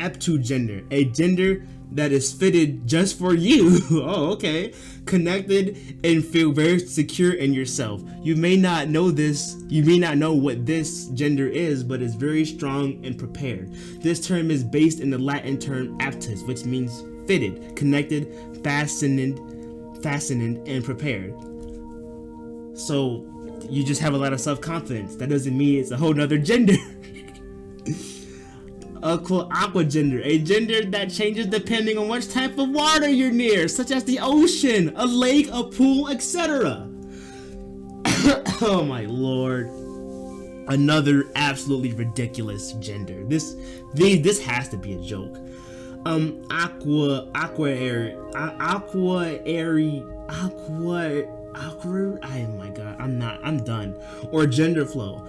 aptu gender, a gender that is fitted just for you. Oh, okay. Connected and feel very secure in yourself. You may not know what this gender is, but it's very strong and prepared. This term is based in the Latin term aptus, which means fitted, connected, fastened, and prepared. So you just have a lot of self-confidence. That doesn't mean it's a whole nother gender. Aqua gender, a gender that changes depending on which type of water you're near, such as the ocean, a lake, a pool, etc. Oh my lord. Another absolutely ridiculous gender. This has to be a joke. Oh my god, I'm done. Or gender flow.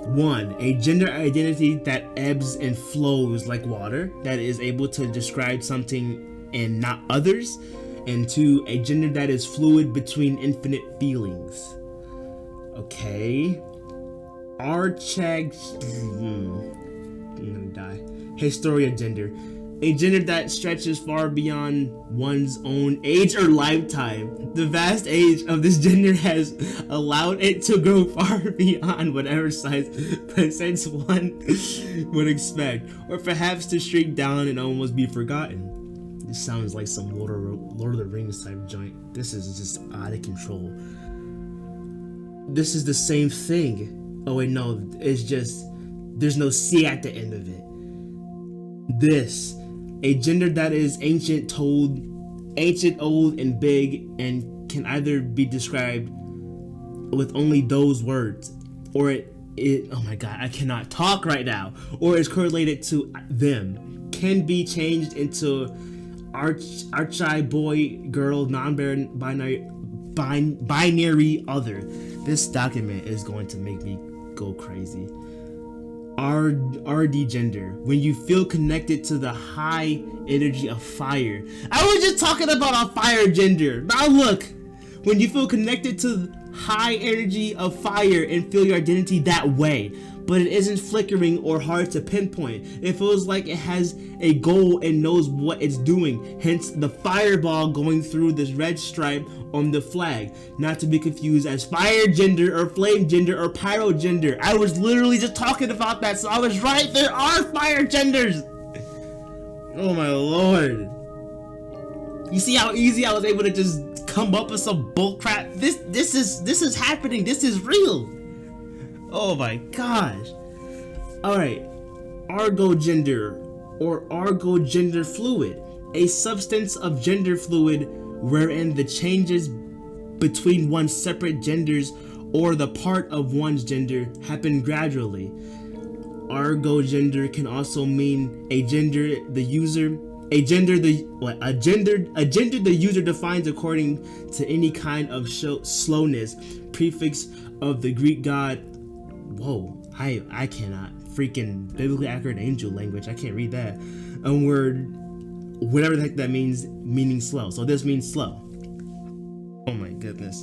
1. A gender identity that ebbs and flows like water, that is able to describe something and not others. And 2. A gender that is fluid between infinite feelings. Okay. I'm gonna die. Historia gender. A gender that stretches far beyond one's own age or lifetime. The vast age of this gender has allowed it to go far beyond whatever sense one would expect, or perhaps to shrink down and almost be forgotten. This sounds like some Lord of the Rings type joint. This is just out of control. This is the same thing. Oh wait, no, it's just there's no C at the end of it. A gender that is ancient, old, and big, and can either be described with only those words, or it oh my god, I cannot talk right now, or is correlated to them, can be changed into archi, boy, girl, binary other. This document is going to make me go crazy. RD gender, when you feel connected to the high energy of fire. I was just talking about a fire gender. Now look, when you feel connected to high energy of fire and feel your identity that way, but it isn't flickering or hard to pinpoint. It feels like it has a goal and knows what it's doing, hence the fireball going through this red stripe on the flag, not to be confused as fire gender or flame gender or pyro gender. I was literally just talking about that, so I was right. There are fire genders. Oh my lord. You see how easy I was able to just come up with some bull crap? This is happening. This is real. Oh my gosh. Alright. Argo gender or argo gender fluid. A substance of gender fluid wherein the changes between one's separate genders or the part of one's gender happen gradually. Argo gender can also mean a gender the user defines according to any kind of slowness, prefix of the Greek god. Whoa, I cannot freaking biblically accurate angel language. I can't read that. A word, whatever the heck that means, meaning slow. So this means slow. Oh my goodness.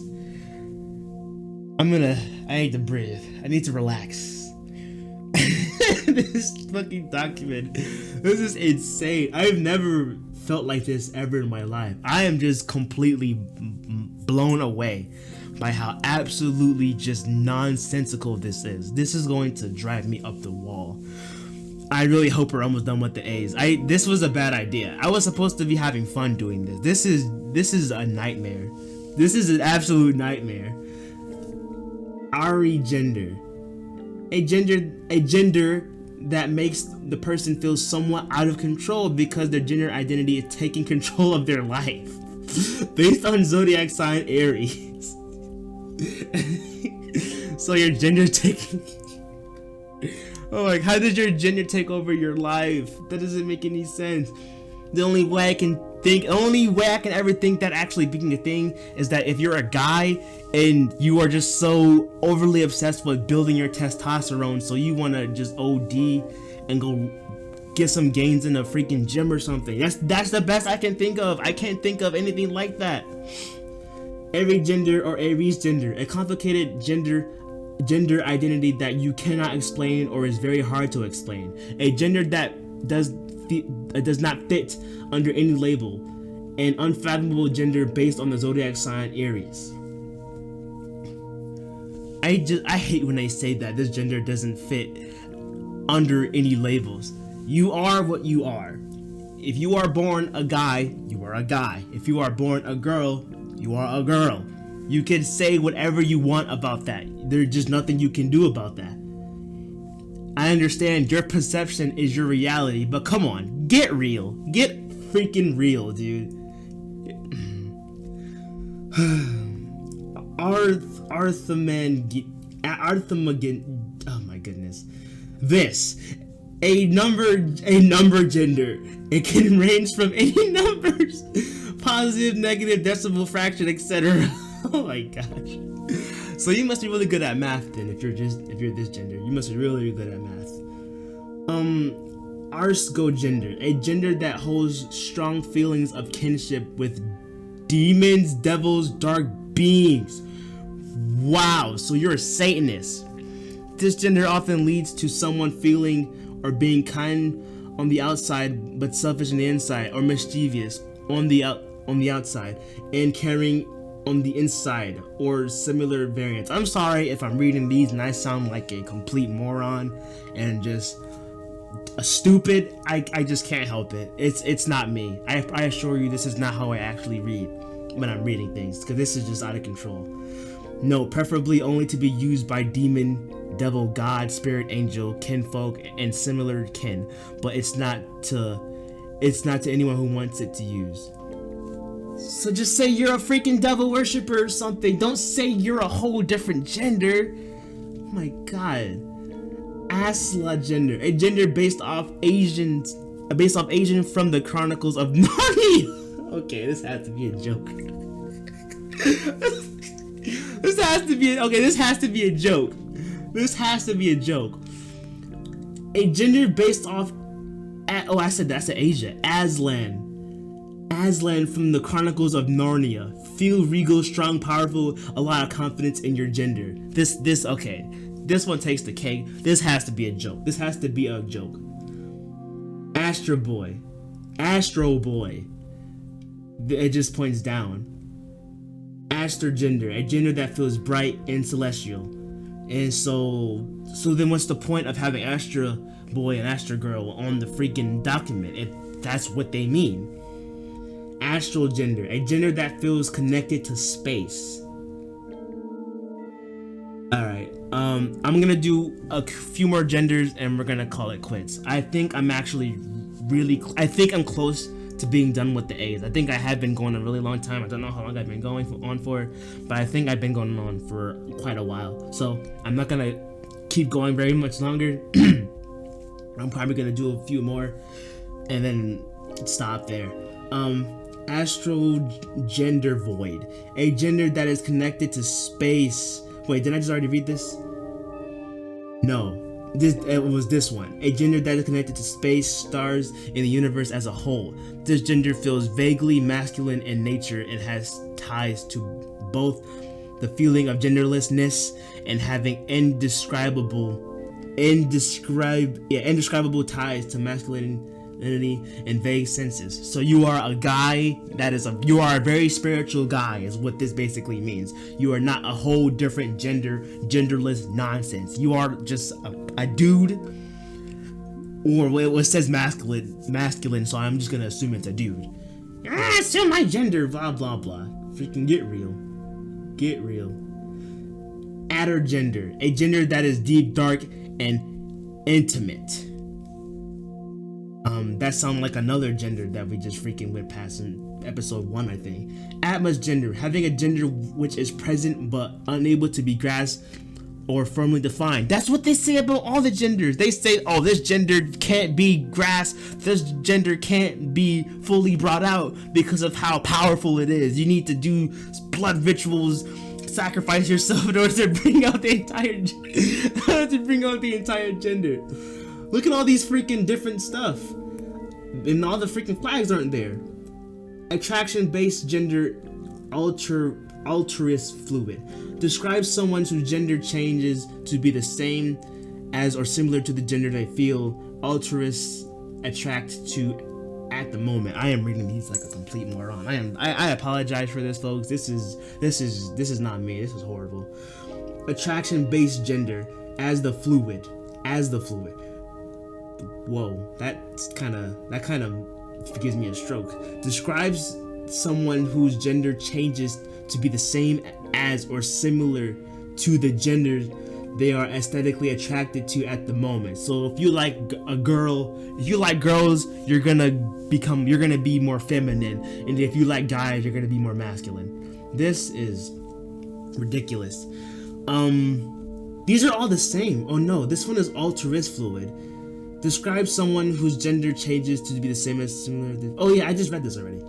I need to breathe. I need to relax. This fucking document. This is insane. I've never felt like this ever in my life. I am just completely blown away by how absolutely just nonsensical this is. This is going to drive me up the wall. I really hope we're almost done with the A's. This was a bad idea. I was supposed to be having fun doing this. This is a nightmare. This is an absolute nightmare. Ari gender. A gender that makes the person feel somewhat out of control because their gender identity is taking control of their life. Based on zodiac sign Aries. So your gender taking... Oh, like, how did your gender take over your life? That doesn't make any sense. The only way I can ever think that actually being a thing is that if you're a guy and you are just so overly obsessed with building your testosterone, so you want to just OD and go get some gains in a freaking gym or something. That's the best I can think of. I can't think of anything like that. Every gender or Aries gender, a complicated gender identity that you cannot explain or is very hard to explain. A gender that does fit under any label. An unfathomable gender based on the zodiac sign Aries. I hate when they say that this gender doesn't fit under any labels. You are what you are. If you are born a guy, you are a guy. If you are born a girl, you are a girl. You can say whatever you want about that. There's just nothing you can do about that. I understand your perception is your reality, but come on, get real. Get freaking real, dude. Arthamagan. Oh my goodness. This. A number gender. It can range from any numbers. Positive, negative, decimal fraction, etc. Oh my gosh. So you must be really good at math then if you're this gender. You must be really good at math. Arsgo gender. A gender that holds strong feelings of kinship with demons, devils, dark beings. Wow, so you're a Satanist. This gender often leads to someone feeling or being kind on the outside but selfish on the inside, or mischievous on the outside and caring on the inside, or similar variants. I'm sorry if I'm reading these and I sound like a complete moron and just a stupid. I just can't help it. It's not me. I assure you this is not how I actually read when I'm reading things, because this is just out of control. No, preferably only to be used by demon, devil, god, spirit, angel, kinfolk, and similar kin, but it's not to anyone who wants it to use. So just say you're a freaking devil worshiper or something. Don't say you're a whole different gender. Oh my god. Asla gender, a gender based off Asian from the Chronicles of Narnia. Okay, this has to be a joke. This has to be a joke. This has to be a joke. A gender based off I said Asia. Aslan from the Chronicles of Narnia. Feel regal, strong, powerful, a lot of confidence in your gender. This okay. This one takes the cake. This has to be a joke. Astro Boy. It just points down. Astro gender, a gender that feels bright and celestial. And so then what's the point of having Astro Boy and Astro Girl on the freaking document if that's what they mean? Astral gender, a gender that feels connected to space. Alright, I'm gonna do a few more genders and we're gonna call it quits. I think I'm close to being done with the A's. I think I have been going a really long time. I don't know how long I've been going on for, but I think I've been going on for quite a while. So I'm not gonna keep going very much longer. I'm probably gonna do a few more and then stop there. Astral gender void, a gender that is connected to space. Wait, did I just already read this? No, it was this one. A gender that is connected to space, stars, and the universe as a whole. This gender feels vaguely masculine in nature and has ties to both the feeling of genderlessness and having indescribable ties to masculinity and vague senses. So you are a guy you are a very spiritual guy is what this basically means. You are not a whole different genderless nonsense. You are just a dude, or it says masculine, so I'm just gonna assume it's a dude. Assume my gender, blah blah blah. Freaking get real. Adder gender, a gender that is deep, dark, and intimate. That sounds like another gender that we just freaking went past in episode 1, I think. Atmos gender, having a gender which is present but unable to be grasped or firmly defined. That's what they say about all the genders. They say, oh, this gender can't be grasped, this gender can't be fully brought out because of how powerful it is. You need to do blood rituals, sacrifice yourself in order to bring out the entire gender. Look at all these freaking different stuff. And all the freaking flags aren't there. Attraction-based gender, altruist fluid. Describes someone whose gender changes to be the same as or similar to the gender they feel. Altruist attract to at the moment. I am reading these like a complete moron. I apologize for this, folks. This is not me. This is horrible. Attraction-based gender as the fluid. Whoa, that kind of gives me a stroke. Describes someone whose gender changes to be the same as or similar to the gender they are aesthetically attracted to at the moment. So if you like a girl, if you like girls, you're gonna be more feminine, and if you like guys, you're gonna be more masculine. This is ridiculous. These are all the same. Oh no, this one is altruist fluid. Describes someone whose gender changes to be the same as similar to, oh yeah, I just read this already.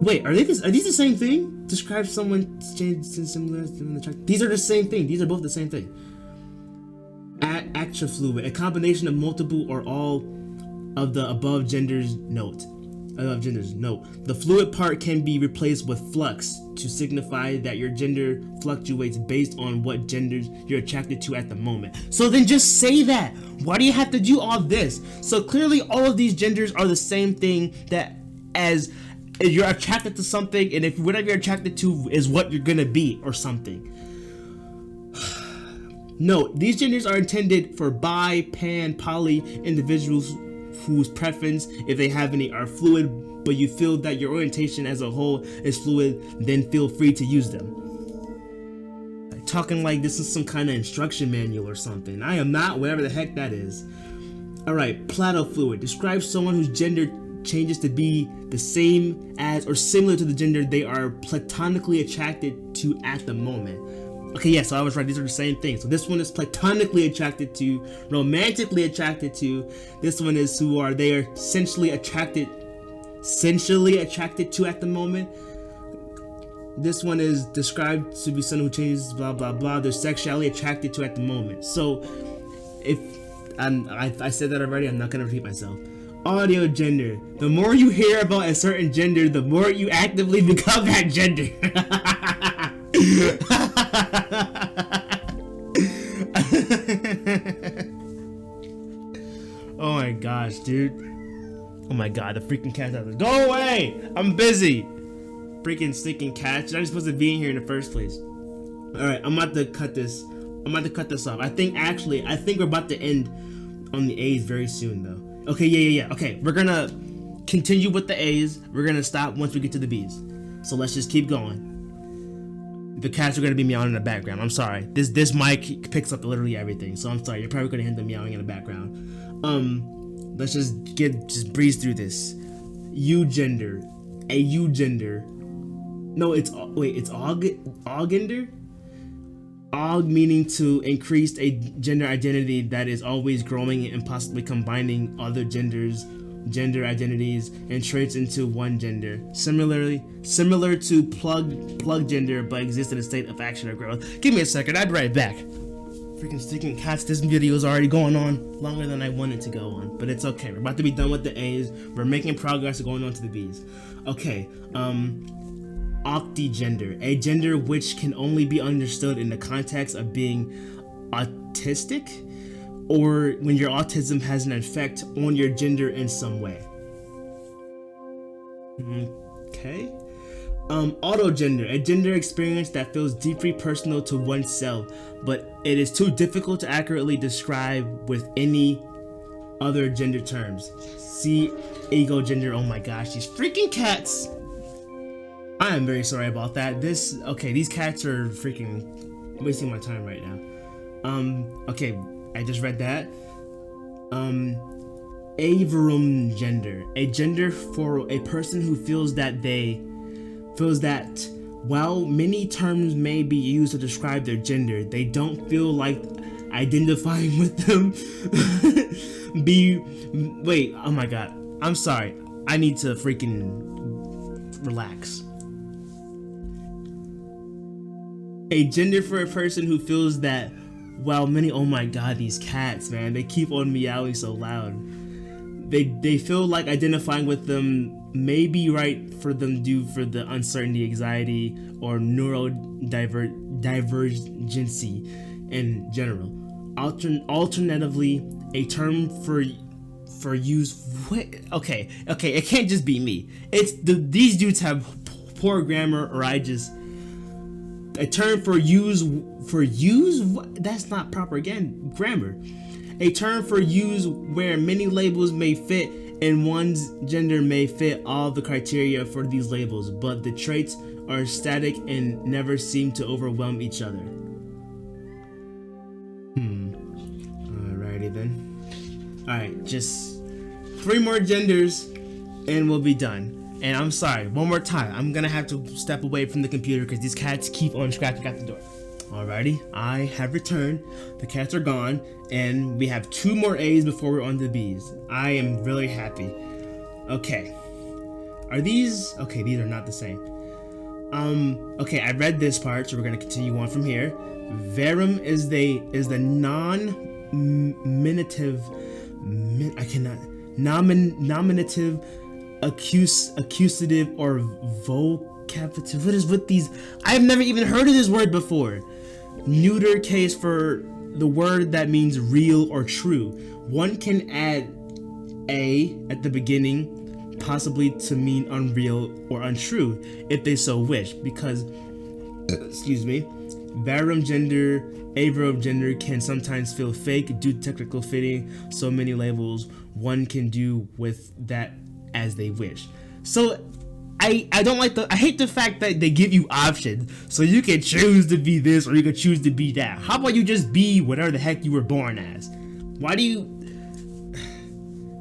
Wait, are these the same thing? Describe someone changed to similar to the attract. These are the same thing. These are both the same thing. Attrafluid, a combination of multiple or all of the above genders. Note. The fluid part can be replaced with flux to signify that your gender fluctuates based on what genders you're attracted to at the moment. So then just say that. Why do you have to do all this? So clearly all of these genders are the same thing, that as you're attracted to something, and if whatever you're attracted to is what you're gonna be or something. No, these genders are intended for bi, pan, poly individuals whose preference, if they have any, are fluid, but you feel that your orientation as a whole is fluid, then feel free to use them. Talking like this is some kind of instruction manual or something. I am not, whatever the heck that is. Alright, platofluid describes someone whose gender changes to be the same as or similar to the gender they are platonically attracted to at the moment. Okay, yeah, so I was right. These are the same thing. So this one is platonically attracted to, romantically attracted to. This one is they are sensually attracted to at the moment. This one is described to be someone who changes, blah blah blah. They're sexually attracted to at the moment. So if I said that already, I'm not gonna repeat myself. Audio gender. The more you hear about a certain gender, the more you actively become that gender. Oh my gosh, dude. Oh my god, the freaking cat's out there. Go away! I'm busy! Freaking stinking cats. You're not supposed to be in here in the first place. Alright, I'm about to cut this off. I think we're about to end on the A's very soon though. Okay, yeah. Okay, we're gonna continue with the A's. We're gonna stop once we get to the B's. So let's just keep going. The cats are gonna be meowing in the background. I'm sorry. This mic picks up literally everything, so I'm sorry. You're probably gonna hear them meowing in the background. Let's just breeze through this. Eugender. A eugender. No, it's augender? Aug meaning to increase a gender identity that is always growing and possibly combining other gender identities and traits into one gender. Similar to plug gender, but exists in a state of action or growth. Give me a second, I'll be right back. Freaking stinking cats, this video is already going on longer than I wanted to go on, but it's okay. We're about to be done with the A's. We're making progress going on to the B's. Okay, Octigender, a gender which can only be understood in the context of being autistic, or when your autism has an effect on your gender in some way. Okay. Autogender, a gender experience that feels deeply personal to oneself, but it is too difficult to accurately describe with any other gender terms. See egogender. Oh my gosh, these freaking cats. I am very sorry about that. These cats are freaking wasting my time right now. Okay, I just read that. Averum gender, a gender for a person who feels that while many terms may be used to describe their gender, they don't feel like identifying with them. Wait, oh my god, I'm sorry. I need to freaking relax. A gender for a person who feels that while many, oh my god, these cats, man, they keep on meowing so loud. They feel like identifying with them may be right for them due for the uncertainty, anxiety, or neurodivergency in general. Alternatively, a term for use. What? Okay, it can't just be me. It's these dudes have poor grammar, or I just. A term for use. That's not proper again grammar. A term for use where many labels may fit and one's gender may fit all the criteria for these labels, but the traits are static and never seem to overwhelm each other. Alrighty then. Alright, just 3 more genders and we'll be done. And I'm sorry, one more time, I'm gonna have to step away from the computer because these cats keep on scratching at the door. Alrighty, I have returned. The cats are gone, and we have 2 more A's before we're on the B's. I am really happy. Okay. Are these... Okay, these are not the same. Okay, I read this part, so we're gonna continue on from here. Verum is the nominative... Nominative, accusative, or vocative. What is with these? I've never even heard of this word before. Neuter case for the word that means real or true. One can add a at the beginning, possibly to mean unreal or untrue, if they so wish, because, excuse me, verum gender, averum gender can sometimes feel fake due to technical fitting. So many labels, one can do with that as they wish. So I don't like I hate the fact that they give you options, so you can choose to be this or you can choose to be that. How about you just be whatever the heck you were born as? Why do you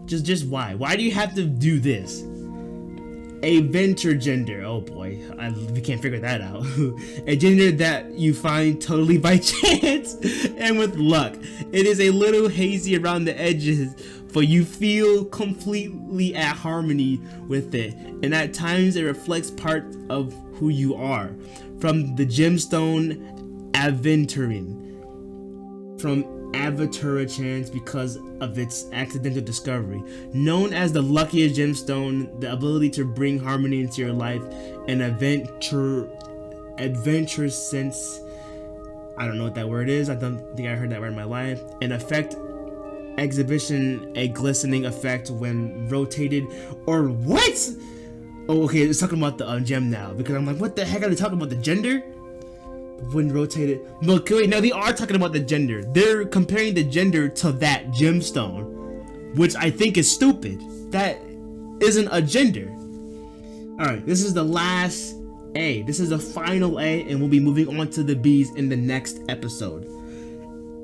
just why do you have to do this? A venture gender, oh boy, we can't figure that out. A gender that you find totally by chance and with luck. It is a little hazy around the edges, but you feel completely at harmony with it, and at times it reflects part of who you are. From the gemstone Aventurine, from Aventura chance because of its accidental discovery. Known as the luckiest gemstone, the ability to bring harmony into your life, an adventure sense. I don't know what that word is. I don't think I heard that word in my life. An effect exhibition, a glistening effect when rotated, or what? Oh, okay, it's talking about the gem now, because I'm like, what the heck are they talking about, the gender? When rotated. Look, wait, now they are talking about the gender. They're comparing the gender to that gemstone, which I think is stupid. That isn't a gender. Alright, this is the last A. This is the final A, and we'll be moving on to the B's in the next episode.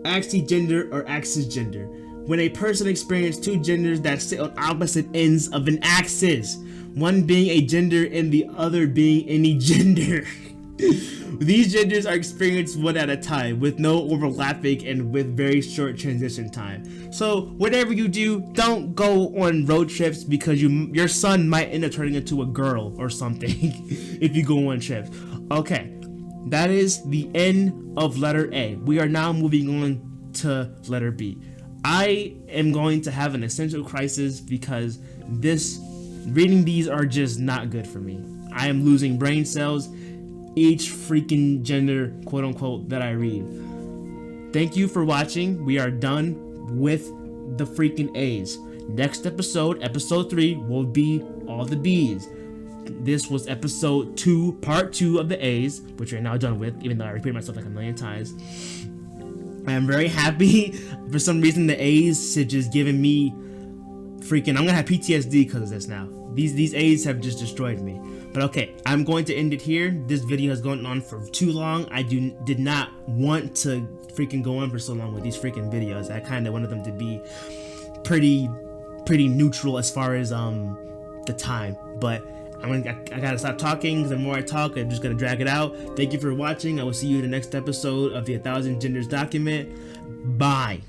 Axigender or axis gender. When a person experiences 2 genders that sit on opposite ends of an axis, one being a gender and the other being any gender. These genders are experienced one at a time, with no overlapping and with very short transition time. So whatever you do, don't go on road trips because your son might end up turning into a girl or something if you go on trips. Okay, that is the end of letter A. We are now moving on to letter B. I am going to have an essential crisis because reading these are just not good for me. I am losing brain cells each freaking gender, quote unquote, that I read. Thank you for watching. We are done with the freaking A's. Next episode, episode 3, will be all the B's. This was episode 2, part 2 of the A's, which we're now done with, even though I repeated myself like a million times. I am very happy. For some reason, the A's have just given me freaking, I'm gonna have PTSD because of this now. These A's have just destroyed me. But okay, I'm going to end it here. This video has gone on for too long. I did not want to freaking go on for so long with these freaking videos. I kind of wanted them to be pretty neutral as far as the time. But I gotta stop talking, because the more I talk, I'm just gonna drag it out. Thank you for watching. I will see you in the next episode of the 1000 Genders document. Bye.